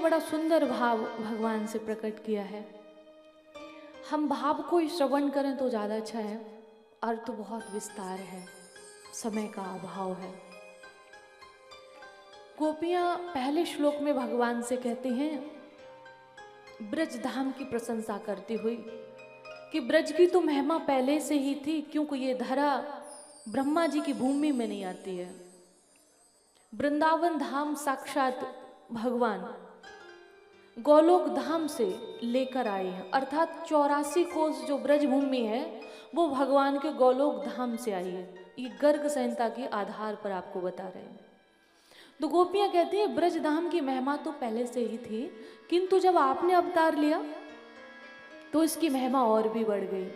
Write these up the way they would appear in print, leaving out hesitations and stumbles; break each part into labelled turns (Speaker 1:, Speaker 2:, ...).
Speaker 1: बड़ा सुंदर भाव भगवान से प्रकट किया है। हम भाव को श्रवण करें तो ज़्यादा अच्छा है, अर्थ तो बहुत विस्तार है, समय का अभाव है। गोपियाँ पहले श्लोक में भगवान से कहते हैं ब्रज धाम की प्रशंसा करती हुई कि ब्रज की तो महिमा पहले से ही थी, क्योंकि ये धरा ब्रह्मा जी की भूमि में नहीं आती है। वृंदावन धाम साक्षात भगवान गोलोक धाम से लेकर आए हैं, अर्थात 84 कोस जो ब्रज भूमि है वो भगवान के गोलोक धाम से आई है। ये गर्ग संहिता के आधार पर आपको बता रहे हैं। तो गोपियां कहती हैं ब्रज धाम की महिमा तो पहले से ही थी, किंतु जब आपने अवतार लिया तो इसकी महिमा और भी बढ़ गई।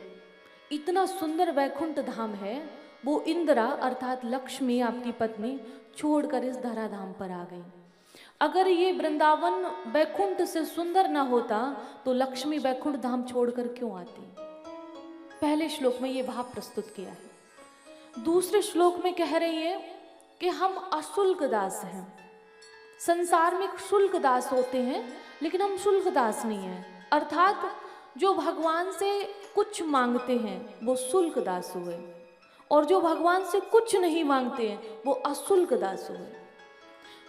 Speaker 1: इतना सुंदर वैकुंठ धाम है, वो इंदिरा अर्थात लक्ष्मी आपकी पत्नी छोड़कर इस धरा धाम पर आ गई। अगर ये वृंदावन वैकुंठ से सुंदर ना होता तो लक्ष्मी वैकुंठ धाम छोड़कर क्यों आती। पहले श्लोक में ये भाव प्रस्तुत किया है। दूसरे श्लोक में कह रही है कि हम अशुल्क दास हैं। संसार में शुल्क दास होते हैं, लेकिन हम शुल्क दास नहीं हैं। अर्थात जो भगवान से कुछ मांगते हैं वो शुल्क दास हुए, और जो भगवान से कुछ नहीं मांगते हैं वो अशुल्क दास हुए।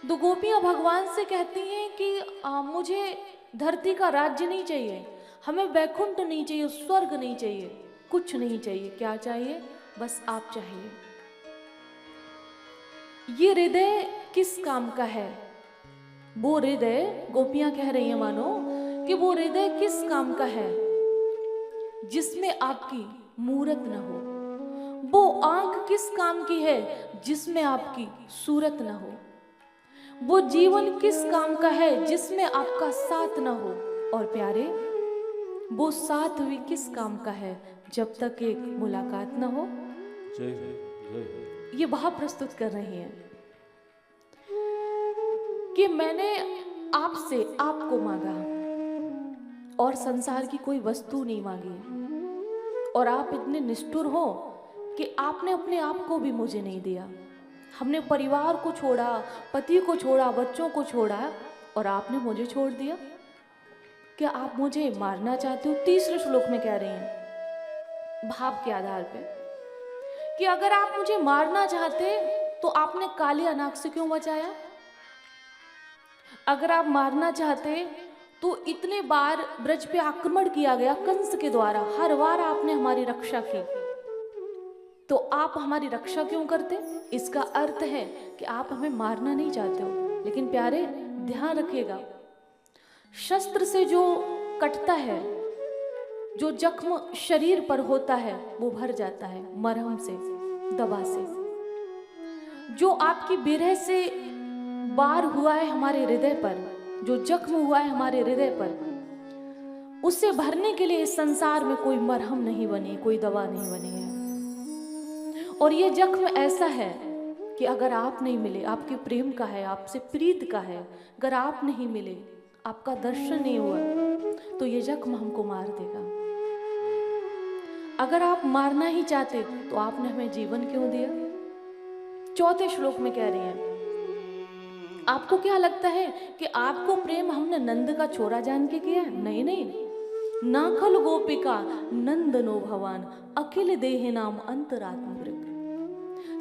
Speaker 1: दो गोपियां भगवान से कहती हैं कि मुझे धरती का राज्य नहीं चाहिए, हमें वैकुंठ नहीं चाहिए, स्वर्ग नहीं चाहिए, कुछ नहीं चाहिए। क्या चाहिए? बस आप चाहिए। ये हृदय किस काम का है? वो हृदय, गोपियां कह रही हैं मानो कि वो हृदय किस काम का है जिसमें आपकी मूरत न हो। वो आंख किस काम की है जिसमें आपकी सूरत न हो। वो जीवन किस काम का है जिसमें आपका साथ न हो। और प्यारे, वो साथ भी किस काम का है जब तक एक मुलाकात न हो। ये भाव प्रस्तुत कर रही हैं कि मैंने आपसे आपको मांगा और संसार की कोई वस्तु नहीं मांगी, और आप इतने निष्ठुर हो कि आपने अपने आप को भी मुझे नहीं दिया। हमने परिवार को छोड़ा, पति को छोड़ा, बच्चों को छोड़ा, और आपने मुझे छोड़ दिया। क्या आप मुझे मारना चाहते हो? तीसरे श्लोक में कह रही हैं भाव के आधार पे कि अगर आप मुझे मारना चाहते तो आपने कालिया नाग से क्यों बचाया? अगर आप मारना चाहते तो इतने बार ब्रज पे आक्रमण किया गया कंस के द्वारा, हर बार आपने हमारी रक्षा की, तो आप हमारी रक्षा क्यों करते? इसका अर्थ है कि आप हमें मारना नहीं चाहते हो। लेकिन प्यारे, ध्यान रखिएगा, शस्त्र से जो कटता है, जो जख्म शरीर पर होता है वो भर जाता है मरहम से, दवा से। जो आपकी बिरह से वार हुआ है हमारे हृदय पर, जो जख्म हुआ है हमारे हृदय पर, उसे भरने के लिए इस संसार में कोई मरहम नहीं बनी, कोई दवा नहीं बनी है। और ये जख्म ऐसा है कि अगर आप नहीं मिले, आपके प्रेम का है, आपसे प्रीत का है, अगर आप नहीं मिले, आपका दर्शन नहीं हुआ, तो ये जख्म हमको मार देगा। अगर आप मारना ही चाहते तो आपने हमें जीवन क्यों दिया? चौथे श्लोक में कह रही हैं, आपको क्या लगता है कि आपको प्रेम हमने नंद का छोरा जान के किया है? नहीं नहीं, ना खल गोपिका नंदनो भवान अखिल देह नाम अंतरात्मवृत।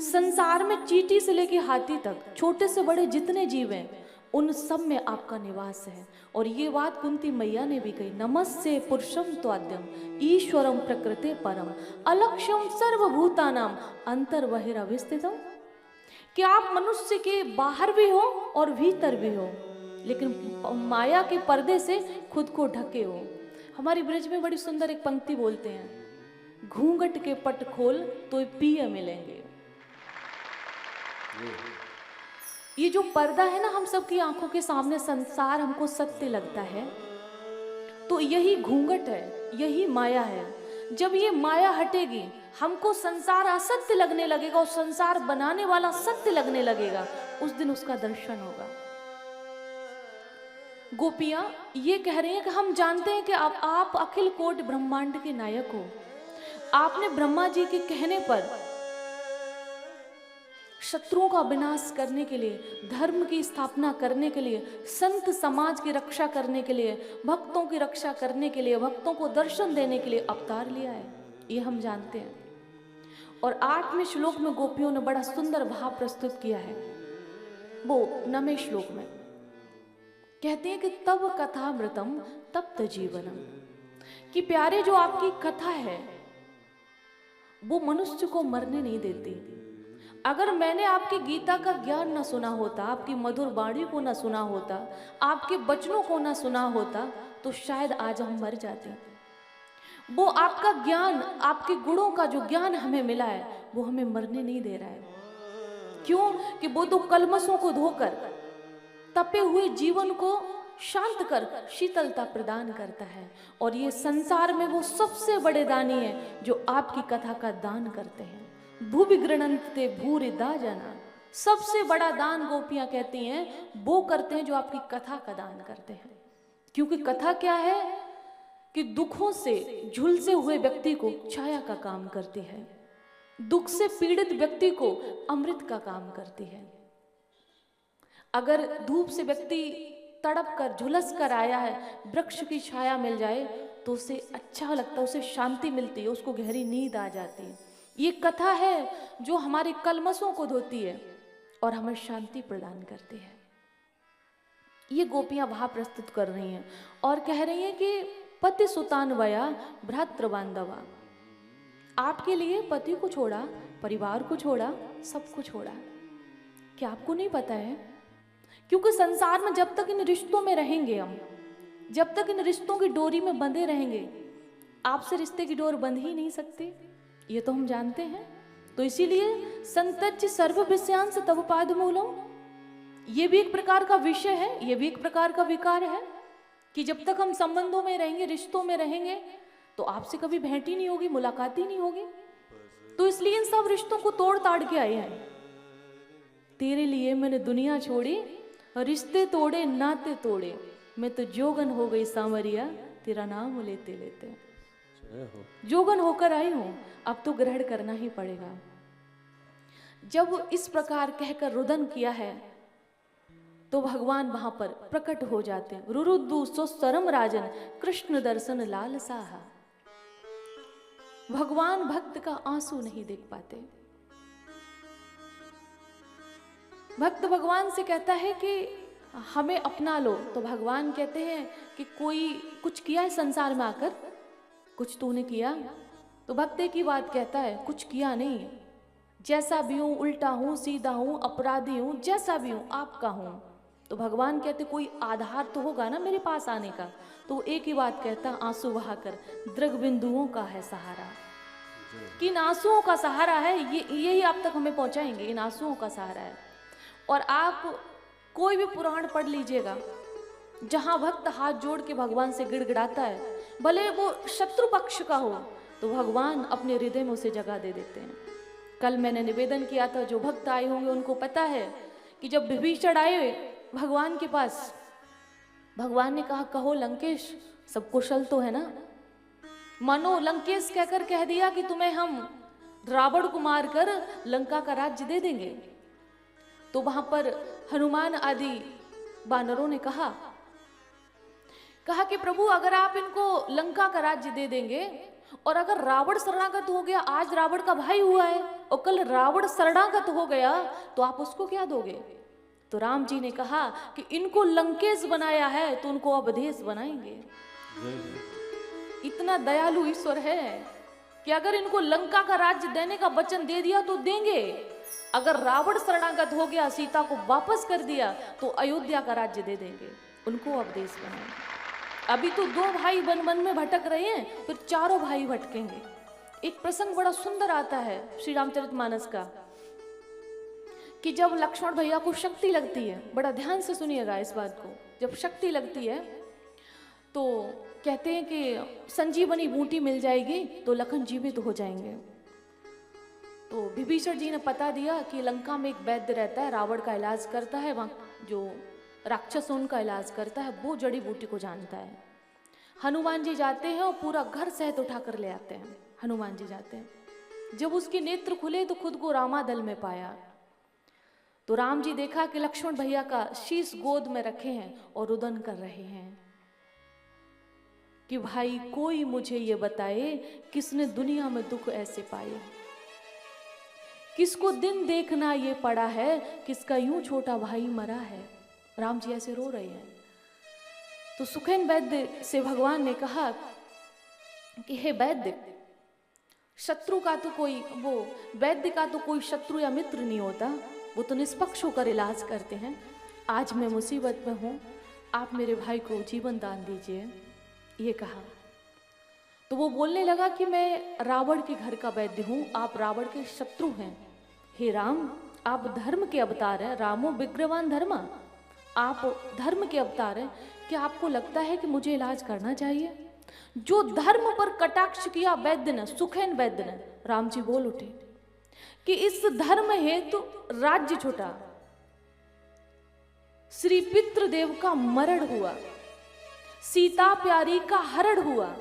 Speaker 1: संसार में चींटी से लेके हाथी तक, छोटे से बड़े जितने जीव हैं, उन सब में आपका निवास है। और ये बात कुंती मैया ने भी कही, नमस्ते पुरुषम त्वाद्यम ईश्वरम प्रकृते परम अलक्ष्यम सर्वभूतानाम अंतर्बहिरवस्थितम। कि आप मनुष्य के बाहर भी हो और भीतर भी हो, लेकिन माया के पर्दे से खुद को ढके हो। हमारी ब्रज में बड़ी सुंदर एक पंक्ति बोलते हैं, घूंघट के पट खोल तो पिए मिलेंगे। ये जो पर्दा है ना हम सबकी आंखों के सामने, संसार हमको सत्य लगता है, तो यही घूंघट है, यही माया है। जब ये माया हटेगी, हमको संसार असत्य लगने लगेगा और संसार बनाने वाला सत्य लगने लगेगा, उस दिन उसका दर्शन होगा। गोपियां ये कह रही हैं कि हम जानते हैं कि आप अखिल कोटि ब्रह्मांड के नायक हो। आपने ब्रह्मा जी के कहने पर शत्रुओं का विनाश करने के लिए, धर्म की स्थापना करने के लिए, संत समाज की रक्षा करने के लिए, भक्तों की रक्षा करने के लिए, भक्तों को दर्शन देने के लिए अवतार लिया है, ये हम जानते हैं। और 8वें श्लोक में गोपियों ने बड़ा सुंदर भाव प्रस्तुत किया है। वो 9वें श्लोक में कहते हैं कि तब कथामृतम तप्त जीवनम, कि प्यारे जो आपकी कथा है वो मनुष्य को मरने नहीं देती। अगर मैंने आपकी गीता का ज्ञान न सुना होता, आपकी मधुर वाणी को न सुना होता, आपके वचनों को न सुना होता, तो शायद आज हम मर जाते। वो आपका ज्ञान, आपके गुणों का जो ज्ञान हमें मिला है, वो हमें मरने नहीं दे रहा है। क्यों? कि वो तो कलमशों को धोकर, तपे हुए जीवन को शांत कर शीतलता प्रदान करता है। और ये संसार में वो सबसे बड़े दानी है जो आपकी कथा का दान करते हैं। भूवि गृणन्ते भूरिदा जना, सबसे बड़ा दान गोपियां कहती हैं वो करते हैं जो आपकी कथा का दान करते हैं। क्योंकि कथा क्या है कि दुखों से झुलसे हुए व्यक्ति को छाया का काम करती है, दुख से पीड़ित व्यक्ति को अमृत का काम करती है। अगर धूप से व्यक्ति तड़प कर झुलस कर आया है, वृक्ष की छाया मिल जाए तो उसे अच्छा लगता है, उसे शांति मिलती है, उसको गहरी नींद आ जाती है। ये कथा है जो हमारे कलमशों को धोती है और हमें शांति प्रदान करती है। ये गोपियां भाव प्रस्तुत कर रही हैं और कह रही हैं कि पति सुतान्वया भ्रातृ बांधवा, आपके लिए पति को छोड़ा, परिवार को छोड़ा, सबको छोड़ा। क्या आपको नहीं पता है? क्योंकि संसार में जब तक इन रिश्तों में रहेंगे हम, जब तक इन रिश्तों की डोरी में बंधे रहेंगे, आपसे रिश्ते की डोर बंध ही नहीं सकती, ये तो हम जानते हैं। तो इसीलिए संतज्ज सर्व विषयांश तव पाद मूलम, ये भी एक प्रकार का विषय है, ये भी एक प्रकार का विकार है कि जब तक हम संबंधों में रहेंगे, रिश्तों में रहेंगे, तो आपसे कभी भेंट ही नहीं होगी, मुलाकात ही नहीं होगी। तो इसलिए इन सब रिश्तों को तोड़ ताड़ के आए हैं। तेरे लिए मैंने दुनिया छोड़ी, रिश्ते तोड़े, नाते तोड़े, मैं तो जोगन हो गई सांवरिया, तेरा नाम लेते लेते। जोगन होकर आई हूं, अब तो ग्रहण करना ही पड़ेगा। जब इस प्रकार कहकर रुदन किया है तो भगवान वहां पर प्रकट हो जाते हैं। रुरुदु सो सरम राजन कृष्ण दर्शन लाल साहा। भगवान भक्त का आंसू नहीं देख पाते। भक्त भगवान से कहता है कि हमें अपना लो, तो भगवान कहते हैं कि कोई कुछ किया है संसार में आकर, कुछ तूने किया? तो भक्त एक ही बात कहता है, कुछ किया नहीं, जैसा भी हूं, उल्टा हूं, सीधा हूं, अपराधी हूं, जैसा भी हूं आपका हूं। तो भगवान कहते कोई आधार तो होगा ना मेरे पास आने का। तो एक ही बात कहता, आंसू बहाकर दृग बिंदुओं का है सहारा, कि इन आंसुओं का सहारा है, यही आप तक हमें पहुंचाएंगे, इन आंसुओं का सहारा है। और आप कोई भी पुराण पढ़ लीजिएगा जहां भक्त हाथ जोड़ के भगवान से गिड़गिड़ाता है, भले वो शत्रु पक्ष का हो, तो भगवान अपने हृदय में उसे जगह दे देते हैं। कल मैंने निवेदन किया था, जो भक्त आए होंगे उनको पता है कि जब विभीषण आए भगवान के पास, भगवान ने कहा कहो लंकेश सब कुशल तो है ना। मानो लंकेश कहकर कह दिया कि तुम्हें हम रावण को मारकर लंका का राज्य दे देंगे। तो वहां पर हनुमान आदि वानरों ने कहा कि प्रभु अगर आप इनको लंका का राज्य दे देंगे और अगर रावण शरणागत हो गया, आज रावण का भाई हुआ है और कल रावण शरणागत हो गया, तो आप उसको क्या दोगे? तो राम जी ने कहा कि इनको लंकेश बनाया है तो उनको अवधेश बनाएंगे। इतना दयालु ईश्वर है कि अगर इनको लंका का राज्य देने का वचन दे दिया तो देंगे, अगर रावण शरणागत हो गया, सीता को वापस कर दिया, तो अयोध्या का राज्य दे देंगे, उनको अवधेश बनाएंगे। अभी तो 2 भाई वन वन में भटक रहे हैं, फिर 4 भाई भटकेंगे। एक प्रसंग बड़ा सुंदर आता है श्री रामचरितमानस का, कि जब लक्ष्मण भैया को शक्ति लगती है, बड़ा ध्यान से सुनिएगा इस बात को, जब शक्ति लगती है तो कहते हैं कि संजीवनी बूटी मिल जाएगी तो लखन जीवित हो जाएंगे। तो विभीषण जी ने पता दिया कि लंका में एक वैद्य रहता है, रावण का इलाज करता है, वहाँ जो राक्षस उनका इलाज करता है, वो जड़ी बूटी को जानता है। हनुमान जी जाते हैं और पूरा घर सहित उठा कर ले आते हैं। हनुमान जी जाते हैं, जब उसके नेत्र खुले तो खुद को रामादल में पाया। तो राम जी देखा कि लक्ष्मण भैया का शीश गोद में रखे हैं और रुदन कर रहे हैं कि भाई कोई मुझे ये बताए किसने दुनिया में दुख ऐसे पाए, किसको दिन देखना ये पड़ा है, किसका यूं छोटा भाई मरा है। राम जी ऐसे रो रहे हैं। तो सुखेन वैद्य से भगवान ने कहा कि हे वैद्य, शत्रु का तो कोई वो वैद्य का तो कोई शत्रु या मित्र नहीं होता, वो तो निष्पक्ष होकर इलाज करते हैं। आज मैं मुसीबत में हूँ, आप मेरे भाई को जीवन दान दीजिए, ये कहा। तो वो बोलने लगा कि मैं रावण के घर का वैद्य हूँ, आप रावण के शत्रु हैं। हे राम, आप धर्म के अवतार हैं, रामो विग्रहवान धर्मा, आप धर्म के अवतार हैं, क्या आपको लगता है कि मुझे इलाज करना चाहिए? जो धर्म पर कटाक्ष किया वैद्य ने, सुखेन वैद्य ने, राम जी बोल उठे कि इस धर्म हेतु राज्य छूटा, श्री पितृदेव का मरण हुआ, सीता प्यारी का हरण हुआ,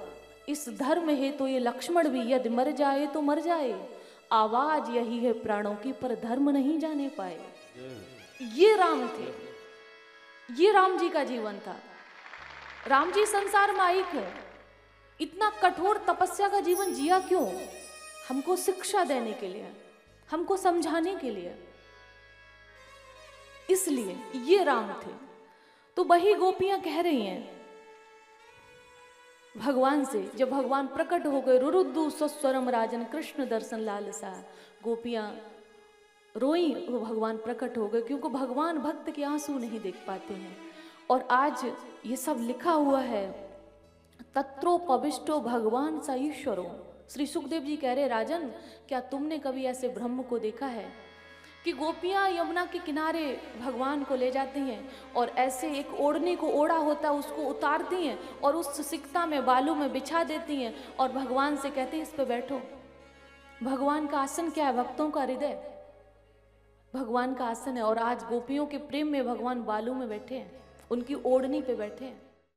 Speaker 1: इस धर्म हेतु ये लक्ष्मण भी यदि मर जाए तो मर जाए, आवाज यही है प्राणों की, पर धर्म नहीं जाने पाए। ये राम थे, ये राम जी का जीवन था। राम जी संसार में आई क्यों? इतना कठोर तपस्या का जीवन जिया क्यों? हमको शिक्षा देने के लिए, हमको समझाने के लिए, इसलिए ये राम थे। तो वही गोपियां कह रही हैं भगवान से, जब भगवान प्रकट हो गए, रुरुदु स्वस्वरम राजन कृष्ण दर्शन लालसा, गोपियां रोई, वो भगवान प्रकट हो गए, क्योंकि भगवान भक्त के आंसू नहीं देख पाते हैं। और आज ये सब लिखा हुआ है, तत्रो पविष्टो भगवान सा ईश्वरो। श्री सुखदेव जी कह रहे, राजन क्या तुमने कभी ऐसे ब्रह्म को देखा है कि गोपियां यमुना के किनारे भगवान को ले जाती हैं और ऐसे एक ओढ़ने को ओढ़ा होता है उसको उतारती हैं और उस सिकता में बालू में बिछा देती हैं और भगवान से कहती हैं इस पे बैठो। भगवान का आसन क्या है? भक्तों का हृदय भगवान का आसन है। और आज गोपियों के प्रेम में भगवान बालू में बैठे हैं, उनकी ओढ़नी पे बैठे हैं।